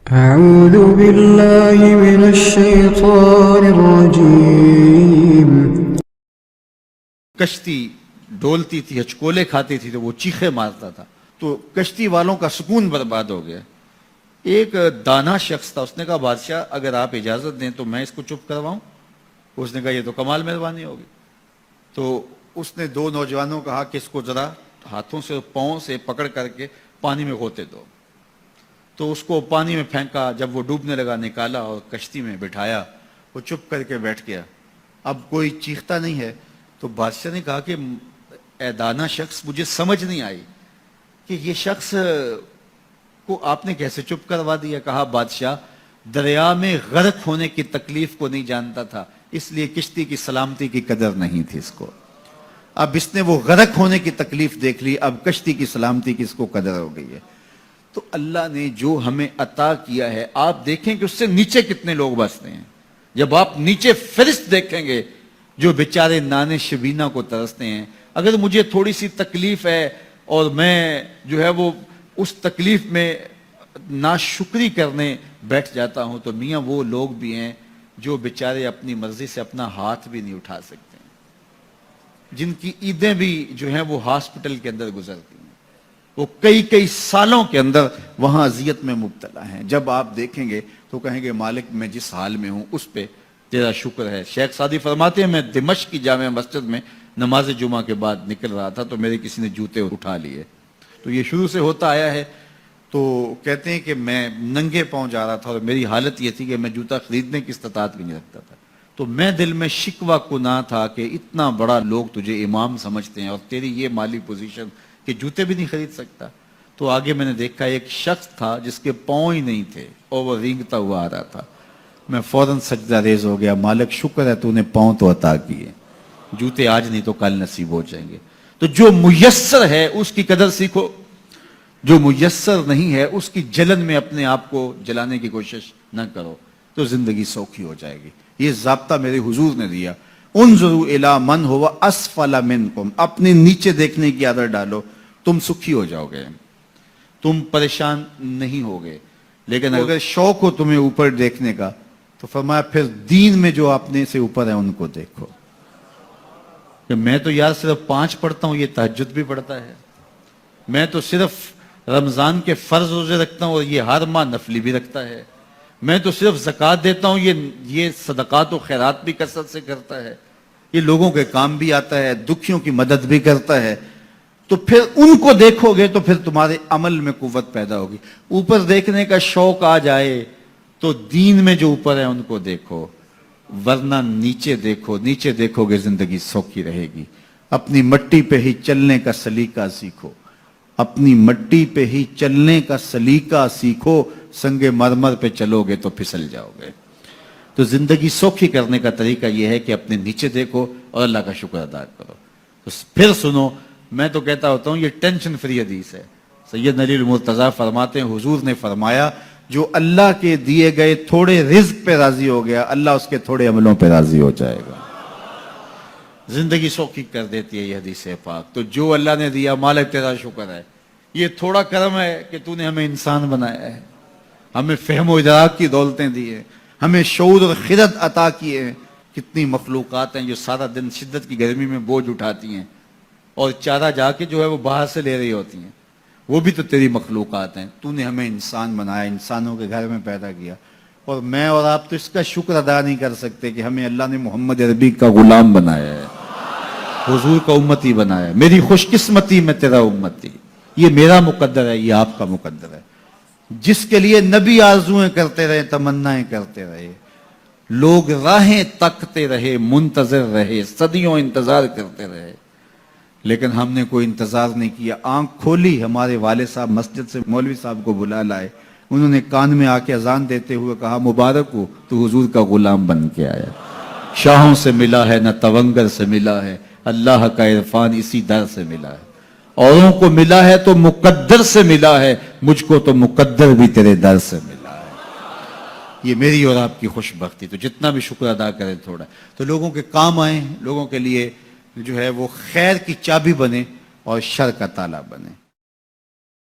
أعوذ بالله من الشيطان الرجيم۔ کشتی ڈولتی تھی، ہچکولے کھاتی تھی تو وہ چیخے مارتا تھا، تو کشتی والوں کا سکون برباد ہو گیا۔ ایک دانا شخص تھا، اس نے کہا بادشاہ اگر آپ اجازت دیں تو میں اس کو چپ کرواؤں۔ اس نے کہا یہ تو کمال مہربانی ہوگی۔ تو اس نے دو نوجوانوں کو کہا کہ اس کو ذرا ہاتھوں سے پاؤں سے پکڑ کر کے پانی میں غوطے دو۔ تو اس کو پانی میں پھینکا، جب وہ ڈوبنے لگا نکالا اور کشتی میں بٹھایا، وہ چپ کر کے بیٹھ گیا۔ اب کوئی چیختا نہیں ہے۔ تو بادشاہ نے کہا کہ اے دانا شخص، مجھے سمجھ نہیں آئی کہ یہ شخص کو آپ نے کیسے چپ کروا دیا۔ کہا بادشاہ دریا میں غرق ہونے کی تکلیف کو نہیں جانتا تھا، اس لیے کشتی کی سلامتی کی قدر نہیں تھی اس کو۔ اب اس نے وہ غرق ہونے کی تکلیف دیکھ لی، اب کشتی کی سلامتی کی اس کو قدر ہو گئی ہے۔ تو اللہ نے جو ہمیں عطا کیا ہے، آپ دیکھیں کہ اس سے نیچے کتنے لوگ بستے ہیں۔ جب آپ نیچے فرشت دیکھیں گے جو بیچارے نانے شبینہ کو ترستے ہیں، اگر مجھے تھوڑی سی تکلیف ہے اور میں جو ہے وہ اس تکلیف میں ناشکری کرنے بیٹھ جاتا ہوں، تو میاں وہ لوگ بھی ہیں جو بیچارے اپنی مرضی سے اپنا ہاتھ بھی نہیں اٹھا سکتے ہیں، جن کی عیدیں بھی جو ہیں وہ ہاسپٹل کے اندر گزرتی ہیں، وہ کئی سالوں کے اندر وہاں اذیت میں مبتلا ہیں۔ جب آپ دیکھیں گے تو کہیں گے مالک میں جس حال میں ہوں اس پہ تیرا شکر ہے۔ شیخ سعدی فرماتے ہیں میں دمشق کی جامع مسجد میں نماز جمعہ کے بعد نکل رہا تھا تو میرے کسی نے جوتے اٹھا لیے۔ تو یہ شروع سے ہوتا آیا ہے۔ تو کہتے ہیں کہ میں ننگے پاؤں جا رہا تھا اور میری حالت یہ تھی کہ میں جوتا خریدنے کی استطاعت بھی نہیں رکھتا تھا۔ تو میں دل میں شکوہ کناں تھا کہ اتنا بڑا لوگ تجھے امام سمجھتے ہیں اور تیری یہ مالی پوزیشن کہ جوتے بھی نہیں خرید سکتا۔ تو آگے میں نے دیکھا ایک شخص تھا جس کے پاؤں ہی نہیں تھے اور وہ رینگتا ہوا آ رہا تھا۔ میں فوراً سجدہ ریز ہو گیا، مالک شکر ہے تو نے پاؤں تو عطا کیے، جوتے آج نہیں تو کل نصیب ہو جائیں گے۔ تو جو میسر ہے اس کی قدر سیکھو، جو میسر نہیں ہے اس کی جلن میں اپنے آپ کو جلانے کی کوشش نہ کرو، تو زندگی سوکھی ہو جائے گی۔ یہ ضابطہ میرے حضور نے دیا، انظروا الی من هو اسفل منکم، اپنے نیچے دیکھنے کی عادت ڈالو، تم سکھی ہو جاؤ گے، تم پریشان نہیں ہوگے۔ لیکن اگر شوق ہو تمہیں اوپر دیکھنے کا تو فرمایا پھر دین میں جو اپنے سے اوپر ہیں ان کو دیکھو۔ کہ میں تو یار صرف 5 پڑھتا ہوں، یہ تہجد بھی پڑھتا ہے، میں تو صرف رمضان کے فرض روزے رکھتا ہوں اور یہ ہر ماہ نفلی بھی رکھتا ہے، میں تو صرف زکوٰۃ دیتا ہوں، یہ صدقات و خیرات بھی کثرت سے کرتا ہے، یہ لوگوں کے کام بھی آتا ہے، دکھیوں کی مدد بھی کرتا ہے۔ تو پھر ان کو دیکھو گے تو پھر تمہارے عمل میں قوت پیدا ہوگی۔ اوپر دیکھنے کا شوق آ جائے تو دین میں جو اوپر ہے ان کو دیکھو، ورنہ نیچے دیکھو، نیچے دیکھو گے زندگی سوکھی رہے گی۔ اپنی مٹی پہ ہی چلنے کا سلیقہ سیکھو، اپنی مٹی پہ ہی چلنے کا سلیقہ سیکھو، سنگ مرمر پہ چلو گے تو پھسل جاؤ گے۔ تو زندگی سوکھی کرنے کا طریقہ یہ ہے کہ اپنے نیچے دیکھو اور اللہ کا شکر ادا کرو۔ تو پھر سنو، میں تو کہتا ہوتا ہوں یہ ٹینشن فری حدیث ہے۔ سید علی المرتضیٰ فرماتے ہیں حضور نے فرمایا جو اللہ کے دیے گئے تھوڑے رزق پہ راضی ہو گیا، اللہ اس کے تھوڑے عملوں پہ راضی ہو جائے گا۔ زندگی سوکھی کر دیتی ہے یہ حدیث پاک۔ تو جو اللہ نے دیا مالک تیرا شکر ہے، یہ تھوڑا کرم ہے کہ تو نے ہمیں انسان بنایا ہے، ہمیں فہم و ادراک کی دولتیں دی ہیں، ہمیں شعور اور خرد عطا کیے ہیں۔ کتنی مخلوقات ہیں جو سارا دن شدت کی گرمی میں بوجھ اٹھاتی ہیں اور چارہ جا کے جو ہے وہ باہر سے لے رہی ہوتی ہیں، وہ بھی تو تیری مخلوقات ہیں۔ تو نے ہمیں انسان بنایا، انسانوں کے گھر میں پیدا کیا، اور میں اور آپ تو اس کا شکر ادا نہیں کر سکتے کہ ہمیں اللہ نے محمد عربی کا غلام بنایا ہے، حضور کا امتی بنایا ہے۔ میری خوش قسمتی میں تیرا امتی، یہ میرا مقدر ہے، یہ آپ کا مقدر ہے۔ جس کے لیے نبی آرزویں کرتے رہے، تمنائیں کرتے رہے، لوگ راہیں تکتے رہے، منتظر رہے، صدیوں انتظار کرتے رہے، لیکن ہم نے کوئی انتظار نہیں کیا۔ آنکھ کھولی، ہمارے والد صاحب مسجد سے مولوی صاحب کو بلا لائے، انہوں نے کان میں آ کے اذان دیتے ہوئے کہا مبارک ہو تو حضور کا غلام بن کے آیا، شاہوں سے ملا ہے نہ تونگر سے ملا ہے، اللہ کا عرفان اسی در سے ملا ہے، اوروں کو ملا ہے تو مقدر سے ملا ہے، مجھ کو تو مقدر بھی تیرے در سے ملا ہے۔ یہ میری اور آپ کی خوش بختی۔ تو جتنا بھی شکر ادا کریں تھوڑا، تو لوگوں کے کام آئیں، لوگوں کے لیے جو ہے وہ خیر کی چابی بنے اور شر کا تالا بنے۔